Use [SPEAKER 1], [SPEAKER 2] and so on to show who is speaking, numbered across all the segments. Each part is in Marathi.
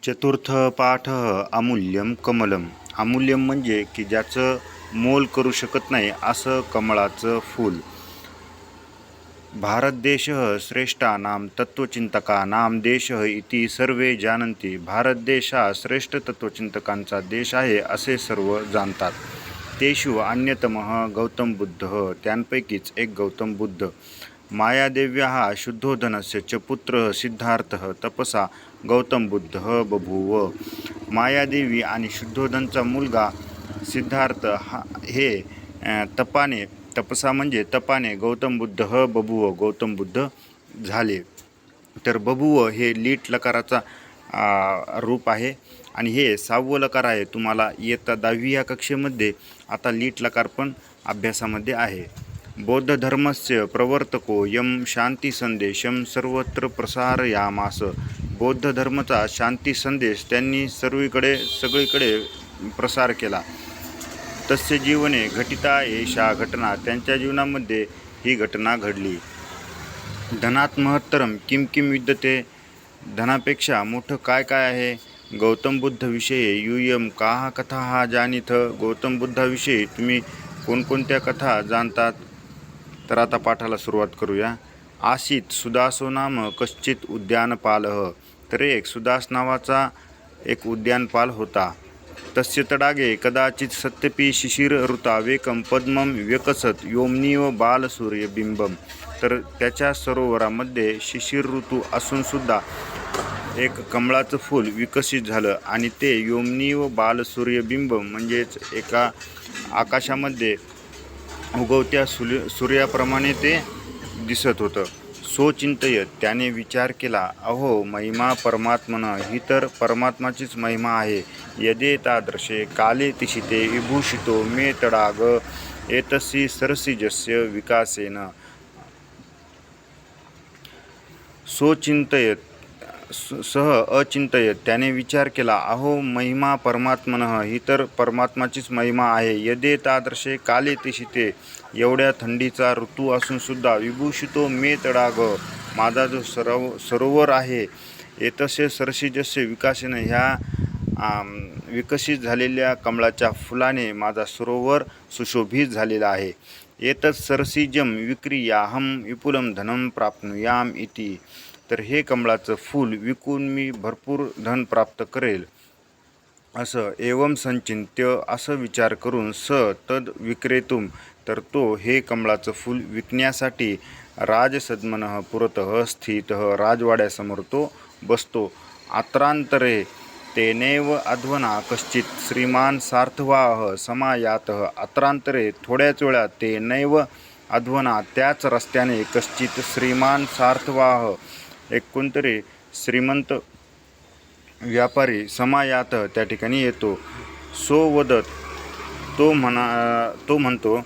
[SPEAKER 1] चतुर्थ पाठ अमूल्यम कमलम. अमूल्यम म्हणजे की ज्याचं मोल करू शकत नाही असं कमळाचं फूल. भारत देश श्रेष्ठानां तत्वचिंतकानां देश इति सर्वे जानन्ति. भारत देश हा श्रेष्ठ तत्वचिंतकांचा देश आहे असे सर्व जाणतात. तेषु अन्यतमः गौतम बुद्ध, त्यांपैकीच एक गौतम बुद्ध. मायादेव्याः शुद्धोधनस्य च पुत्रः सिद्धार्थः तपसा गौतम बुद्ध बभूव. मायादेवी आणि शुद्धोधनचा मुलगा सिद्धार्थ हे तपसा म्हणजे तपाने गौतम बुद्ध बभूव गौतम बुद्ध झाले. तर बभूव हे लीट लकाराचा रूप आहे आणि हे 6वं लकार आहे. तुम्हाला इयत्ता 10वी या कक्षेमध्ये आता लीट लकार पण अभ्यासामध्ये आहे. बौद्ध धर्मस्य प्रवर्तको यम शांती संदेशम सर्वत्र प्रसारयामास. बौद्ध धर्माचा शांती संदेश त्यांनी सगळीकडे प्रसार केला. तस्य जीवने घटिता एषा घटना, त्यांच्या जीवनामध्ये ही घटना घडली. धनात् महत्तरम किम किम विद्यते, धनापेक्षा मोठं काय काय आहे. गौतम बुद्ध विषयी यूयम काः कथाः जानीथ, गौतम बुद्धाविषयी तुम्ही कोणकोणत्या कथा जाणतात. तर आता पाठाला सुरुवात करूया. आसीत सुदासो नाम कश्चित उद्यानपालः. तर एक सुदास नावाचा एक उद्यानपाल होता. तस्य तडागे कदाचित सत्यपि शिशिर ऋतावेकम पद्मम व्यकसत योमनीव बालसूर्यबिंबम. तर त्याच्या सरोवरामध्ये शिशिर ऋतू असून सुद्धा एक कमळाचं फूल विकसित झालं आणि ते योमनीव बालसूर्यबिंब म्हणजेच एका आकाशामध्ये उगवत्या सूर्याप्रमाणे ते दिसत होतं. सो चिंतयत, त्याने विचार केला, अहो महिमा परमात्मन, ही तर परमात्माचीच महिमा आहे. यदे तादृशे काले तिशिते विभूषितो मे तडाग एतसी सरसिजस्य विकासेन. सो चिंतयत सह अचिंतयत, त्याने विचार केला, अहो महिमा परमात्मन, ही तर परमात्माचीच महिमा आहे. यदे तादृशे काले तिशिते, एवढ्या थंडीचा ऋतू असून सुद्धा विभूषितो मे तडाग, माझा जो सरोवर आहे, एतसे सरसिजस्य विकासेन, ह्या विकसित झालेल्या कमळाच्या फुलाने माझा सरोवर सुशोभित झालेला आहे. एतत् सरसिजम विक्रियाहम विपुलम धनम प्राप्नुयाम इति. तर हे कमळाचं फूल विकून मी भरपूर धन प्राप्त करेल असं. एवं संचिंत्य, असं विचार करून, स तद विक्रेतुम, तर तो हे कमळाचं फूल विकण्यासाठी राजसद्मनः पुरतः स्थितः, राजवाड्यासमोर तो बसतो. अत्रांतरे तेनैव अध्वना कश्चित श्रीमान सार्थवाह समायातः. अत्रांतरे थोड्याच वेळात तेनैव अध्वना, त्याच रस्त्याने कश्चित श्रीमान सार्थवाह, एक कोणतरी श्रीमंत व्यापारी समायात त्या ठिकाणी येतो. सो वदत, तो म्हणतो,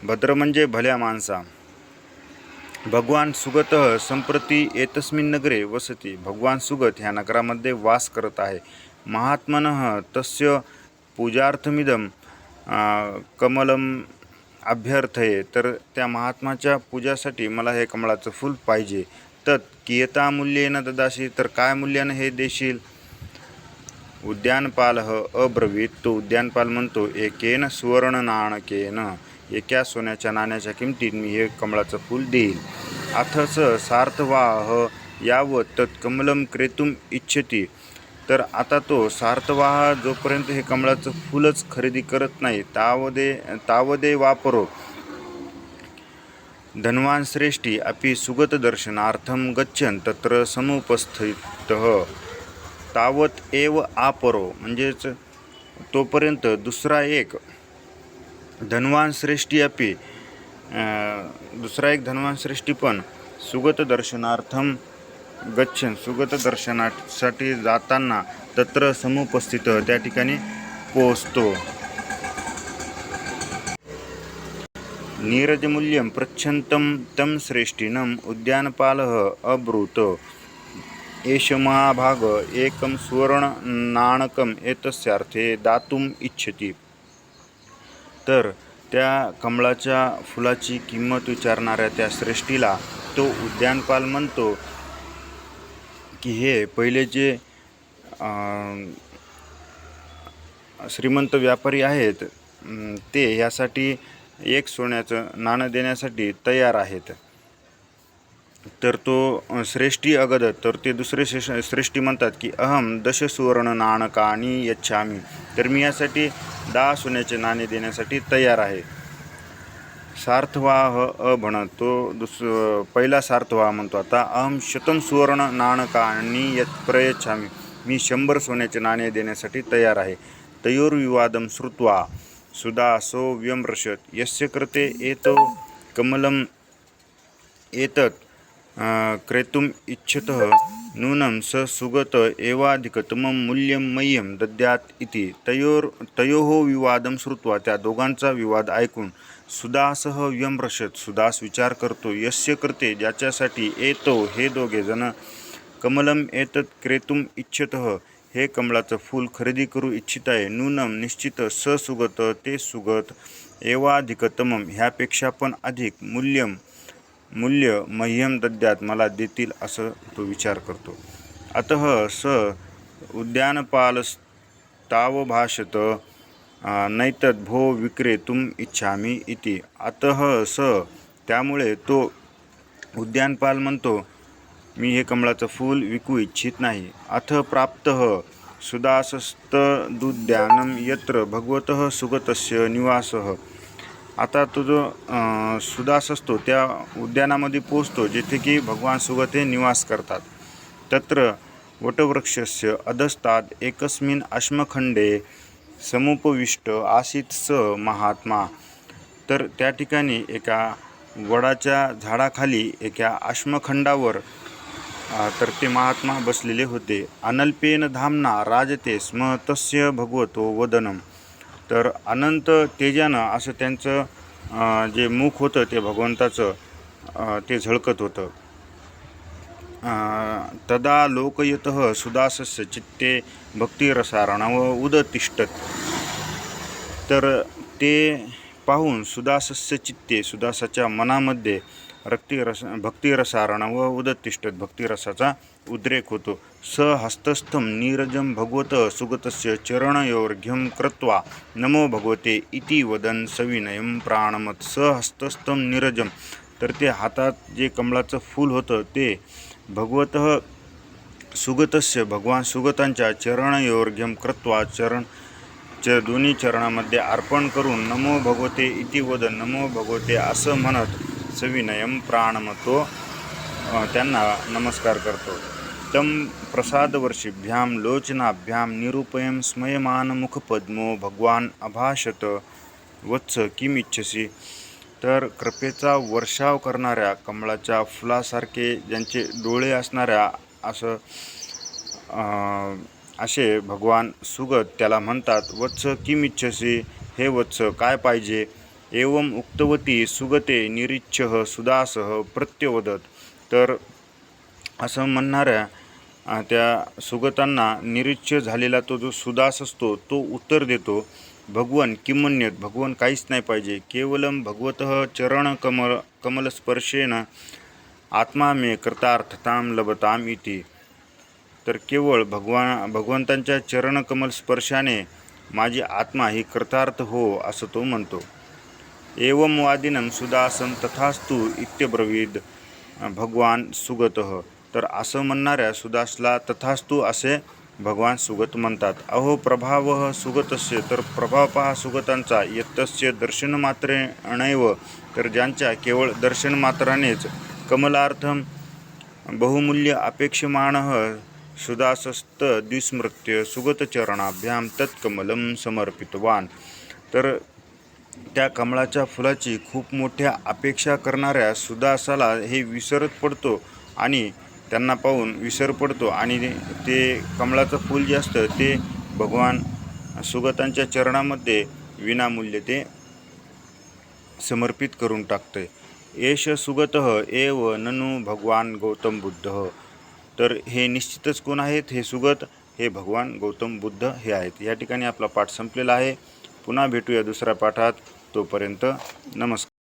[SPEAKER 1] भद्र म्हणजे भल्या माणसा. भगवान सुगतः संप्रती एतस्मिन् नगरे वसति. भगवान सुगत ह्या नगरामध्ये वास करत आहे. महात्मनः तस्य पूजार्थमिदं कमलम अभ्यर्थये. तर त्या महात्माच्या पूजासाठी मला हे कमळाचं फूल पाहिजे. तत् कियता मूल्येन ददासी, तर काय मूल्यानं हे देशील. उद्यानपालः अब्रवीत, तो उद्यानपाल म्हणतो, एकेन सुवर्ण नाणकेन, एका सोन्याच्या नाण्याच्या किमतीत मी हे कमळाचं फूल देईल. अथ स सार्थवाह यावत तत् कमलम क्रेतुम इच्छति. तर आता तो सार्थवाह जोपर्यंत हे कमळाचं फूलच खरेदी करत नाही तावदे वापरो. धनवान श्रेष्ठी अपि सुगत दर्शनार्थम गच्छन तत्र समुपस्थितः तावत एव आपरो. म्हणजेच तोपर्यंत दुसरा एक धनवान श्रेष्ठी पण सुगत दर्शनार्थम गच्छन, सुगत दर्शनासाठी जाताना तत्र समुपस्थित, त्या ठिकाणी पोहोचतो. नीरजमूल्यं पृच्छन्तं तं श्रेष्ठीनं उद्यानपालः अब्रूत, एष महाभाग एकं सुवर्णनाणकम् एतस्यार्थे दातुम् इच्छति. तर त्या कमळाच्या फुलाची किंमत विचारणाऱ्या त्या श्रेष्ठीला तो उद्यानपाल म्हणतो की हे पहिले जे श्रीमंत व्यापारी आहेत ते ह्यासाठी एक सोन्याचं नाणं देण्यासाठी तयार आहेत. तर तो श्रेष्ठी अगद, तर ते दुसरे श्रेष्ठी म्हणतात की अहम 10 सुवर्ण नाणकानी यच्छामी, तर मी यासाठी 10 सोन्याचे नाणे देण्यासाठी तयार आहे. सार्थवाह अभण, तो पहिला सार्थवाह म्हणतो आता अहम 100 सुवर्ण नाणकानी प्रयच्छामी, मी 100 सोन्याचे नाणे देण्यासाठी तयार आहे. तयोर्विवादम श्रुत्वा सुदासो व्यमृशत, यस्य कृते एतो कमलम एतत् क्रेतुम इच्छतः नूनं स सुगत एवाधिकतमं मूल्यं मह्यं दद्यात् इति. तयोः विवादं श्रुत्वा, त्या दोघांचा विवाद ऐकून सुदासः व्यमृशत, सुदास विचार करतो, यस्य कृते, ज्याच्यासाठी एतो हे दोघे जण कमलम एतत् क्रेतुम इच्छतः हे कमळाचं फूल खरेदी करू इच्छित आहे, नूनम निश्चित, स सुगत ते सुगत, एवाधिकतमम ह्यापेक्षा पण अधिक, मूल्य मह्यम दद्यात मला देतील असं तो विचार करतो. अतः स उद्यानपालस्तावभाषत नैतद् भो विक्रेतुम इच्छामी इति. अतः स त्यामुळे तो उद्यानपाल म्हणतो, मी हे कमळाचं फूल विकू इच्छित नाही. अथ प्राप्तः सुदासस्तदुद्यानं यत्र भगवतः सुगतस्य निवासः. आता तो जो सुदास असतो त्या उद्यानामध्ये पोचतो जिथे की भगवान सुगत हे निवास करतात. तत्र वटवृक्षस्य अधस्ताद एकस्मिन् अश्मखंडे समुपविष्ट आसीत् स महात्मा. तर त्या ठिकाणी एका वडाच्या झाडाखाली एका अश्मखंडावर तर ते महात्मा बसलेले होते. अनल्पेन धामना राजते स्म तस्य भगवतो वदनम, तर अनंत तेजानं असं त्यांचं जे मुख होतं ते भगवंताचं ते झळकत होतं. तदा लोकयतः सुदासस्य चित्ते भक्तिरसारणव उदतिष्ठत, तर ते पाहून सुदासस्य चित्ते, सुदासाच्या मनामध्ये भक्तिरसारणव उदतिष्ठत, भक्तिरसाचा उद्रेक होतो. स हस्तस्थं नीरजं भगवत सुगतस्य चरणयोर्घ्यं कृत्वा नमो भगवते इति वदन् सविनयं प्राणमत. स हस्तस्थं नीरजं, तर ते हातात जे कमळाचं फूल होतं ते भगवतः सुगतस्य, भगवान सुगतांच्या चरणयोर्घ्यं कृत्वा दोन्ही चरणामध्ये अर्पण करून नमो भगवते इति वदन, नमो भगवते असं म्हणत सविनयम प्राणमतो त्यांना नमस्कार करतो. तम प्रसादवर्षिभ्यां लोचनाभ्यां निरूपयं स्मयमान मुखपद्मो भगवान अभाषत वत्स किमिच्छसी. तर कृपेचा वर्षाव करणाऱ्या कमळाच्या फुलासारखे ज्यांचे डोळे असणाऱ्या असे भगवान सुगत त्याला म्हणतात, वत्स किमिच्छसी, हे वत्स काय पाहिजे. एवं उक्तवती सुगते निरीच्छः सुदासः प्रत्यवदत, तर असं म्हणणाऱ्या त्या सुगतांना निरीच्छ झालेला तो जो सुदास असतो तो उत्तर देतो, भगवन किमन्यत, भगवन काहीच नाही पाहिजे. केवलम भगवतः चरण कमलस्पर्शेन आत्मा मे कृतार्थतां लभताम इति. तर केवळ भगवंतांच्या चरणकमल स्पर्शाने माझी आत्मा ही कृतार्थ हो असं तो म्हणतो. एवं वादिनं सुदासं तथास्तु इत्यब्रवीद भगवान सुगतः, तर असं म्हणणाऱ्या सुदासला तथास्तु असे भगवान सुगत म्हणतात. अहो प्रभावः सुगतस्य, तर प्रभाव पहा सुगतांचा, यत्तस्य दर्शनमात्रेणैव, तर ज्यांच्या केवळ दर्शनमात्रानेच कमलार्थं बहुमूल्य अपेक्षमाणः सुदासस्तद्विस्मृत्य सुगतचरणाभ्यां तत्कमलं समर्पितवान. तर त्या कमळाच्या फुलाची खूप मोठ्या अपेक्षा करणाऱ्या सुदासाला हे विसरत पडतो आणि त्यांना पाहून विसर पडतो आणि ते कमळाचं फूल जे असतं ते भगवान सुगतांच्या चरणामध्ये विनामूल्य ते समर्पित करून टाकते. एष सुगतः एव ननु भगवान गौतम बुद्ध, तर हे निश्चितच कोण आहेत, हे सुगत हे भगवान गौतम बुद्ध हे आहेत. या ठिकाणी आपला पाठ संपलेला आहे. पुन्हा भेटूया दुसऱ्या पाठात. तोपर्यंत नमस्कार.